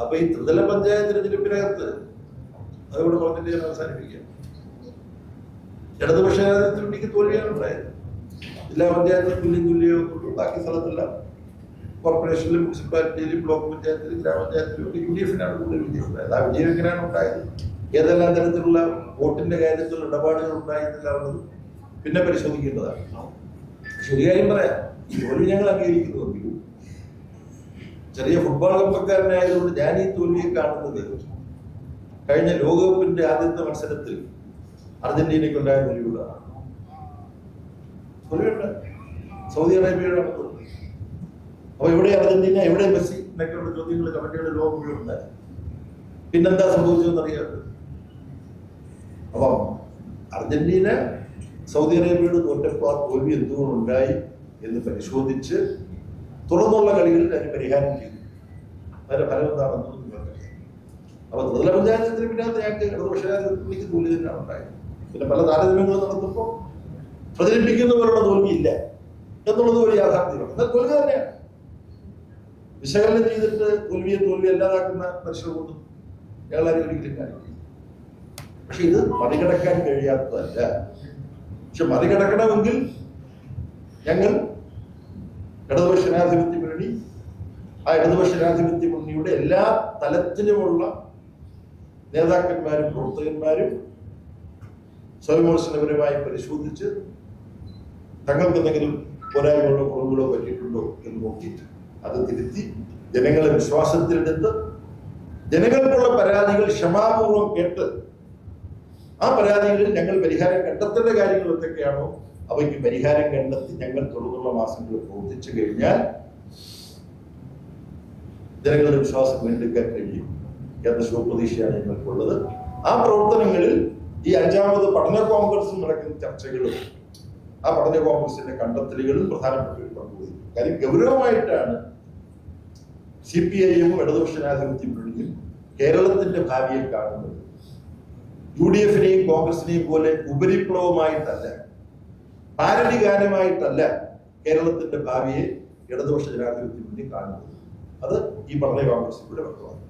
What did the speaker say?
അപ്പൊ ഈ ത്രിതല പഞ്ചായത്ത് തിരഞ്ഞെടുപ്പിനകത്ത് അതുകൊണ്ട് പറഞ്ഞിട്ട് ഞാൻ അവസാനിപ്പിക്കാം. ഇടതുപക്ഷ ജനാധിപത്യത്തിലേക്ക് തോൽവിയാണ് ഉണ്ടായത്. ജില്ലാ പഞ്ചായത്തിൽ തുല്യമൊന്നുള്ളൂ. ബാക്കി സ്ഥലത്തെല്ലാം കോർപ്പറേഷനിലും മുനിസിപ്പാലിറ്റിയിലും ബ്ലോക്ക് പഞ്ചായത്തിലും ഗ്രാമപഞ്ചായത്തിലും ഒക്കെ UDF-നാണ് കൂടുതൽ വിജയം ഉണ്ടായത്. ആ വിജയം എങ്ങനെയാണ് ഉണ്ടായത്, ഏതെല്ലാം തരത്തിലുള്ള വോട്ടിന്റെ കാര്യത്തിൽ ഇടപാടുകൾ ഉണ്ടായെന്നുള്ളത് പിന്നെ പരിശോധിക്കേണ്ടതാണ്. ശരിയായും പറയാം, ഈ തോൽവി ഞങ്ങൾ അംഗീകരിക്കുന്നുവെങ്കിലും ചെറിയ ഫുട്ബോൾ കമ്പക്കാരനായതുകൊണ്ട് ഞാൻ ഈ തോൽവിയെ കാണുന്നത് കഴിഞ്ഞ ലോകകപ്പിന്റെ ആദ്യത്തെ മത്സരത്തിൽ അർജന്റീനയ്ക്കുണ്ടായ തോൽവിയുള്ളതാണ്. തോൽവിയുണ്ട്, സൗദി അറേബ്യയുടെ തോൽവി. അപ്പൊ എവിടെ അർജന്റീന, എവിടെ മെസ്സി എന്നൊക്കെയുള്ള ചോദ്യങ്ങൾ കമന്റുകളുടെ ലോകം മുഴുവൻ. പിന്നെന്താ സംഭവിച്ചതെന്ന് അറിയാറ്. അപ്പം അർജന്റീന സൗദി അറേബ്യയോട് തോറ്റപ്പോൾ ആ തോൽവി എന്തുകൊണ്ടുണ്ടായി എന്ന് പരിശോധിച്ച് തുടർന്നുള്ള കളികളിൽ അതിന് പരിഹാരം ചെയ്തു. അതിന്റെ ഫലം എന്താണെന്ന് നിങ്ങൾക്കറിയാം. അപ്പൊ ത്രിതല പഞ്ചായത്തിന് പിന്നകത്ത് ഞങ്ങൾക്ക് ഇടതുപക്ഷ തോൽവി തന്നെയാണ് ഉണ്ടായത്. പിന്നെ പല താരതമ്യങ്ങളും നടത്തുമ്പോൾ പ്രചരിപ്പിക്കുന്നവരുടെ തോൽവിയില്ല എന്നുള്ളത് ഒരു യാഥാർത്ഥ്യമാണ്. എന്നാൽ തോൽവി തന്നെയാണ്. വിശകലനം ചെയ്തിട്ട് തോൽവി അല്ലാതാക്കുന്ന പരിശ്രമമൊന്നും ഞങ്ങളാരും ഒരിക്കലും കാണിക്കില്ല. പക്ഷെ ഇത് മറികടക്കാൻ കഴിയാത്തതല്ല. പക്ഷെ മറികടക്കണമെങ്കിൽ ഞങ്ങൾ ഇടതുപക്ഷ ജനാധിപത്യ മുന്നണി, ആ ഇടതുപക്ഷ ജനാധിപത്യ മുന്നണിയുടെ എല്ലാ തലത്തിലുമുള്ള നേതാക്കന്മാരും പ്രവർത്തകന്മാരും സ്വയംവിമർശനപരമായി പരിശോധിച്ച് തങ്ങൾക്ക് എന്തെങ്കിലും പോരായ്മകളോ കുറവുകളോ പറ്റിയിട്ടുണ്ടോ എന്ന് നോക്കിയിട്ട് അത് തിരുത്തി ജനങ്ങളെ വിശ്വാസത്തിലെടുത്ത് ജനങ്ങൾക്കുള്ള പരാതികൾ ക്ഷമാപൂർവം കേട്ട് ആ പരാതികളിൽ ഞങ്ങൾ പരിഹാരം കണ്ടെത്തേണ്ട കാര്യങ്ങൾ എന്തൊക്കെയാണോ അവയ്ക്ക് പരിഹാരം കണ്ടെത്തി ഞങ്ങൾ തുടർന്നുള്ള മാസങ്ങളിൽ പ്രവർത്തിച്ചു കഴിഞ്ഞാൽ ജനങ്ങളുടെ വിശ്വാസം വീണ്ടെടുക്കാൻ കഴിയും എന്ന ശുഭപ്രതീക്ഷയാണ് ഞങ്ങൾക്കുള്ളത്. ആ പ്രവർത്തനങ്ങളിൽ ഈ 5ാമത് പഠന കോൺഗ്രസും നടക്കുന്ന ചർച്ചകളും ആ പഠന കോൺഗ്രസിന്റെ കണ്ടെത്തലുകളും പ്രധാനപ്പെട്ട ഒരു പങ്കുവഹിക്കും. കാര്യം ഗൗരവമായിട്ടാണ് CPIM ഇടതുപക്ഷ ജനാധിപത്യ മുന്നണിയും കേരളത്തിന്റെ ഭാവിയെ കാണുന്നത്. UDF-നെയും കോൺഗ്രസിനെയും പോലെ ഉപരിപ്ലവമായിട്ടല്ല, പാരഡിഗാനമായിട്ടല്ല കേരളത്തിന്റെ ഭാവിയെ ഇടതുപക്ഷ ജനാധിപത്യ മുന്നണി കാണുന്നത്. അത് ഈ പഠന കോൺഗ്രസിലൂടെ വ്യക്തമാണ്.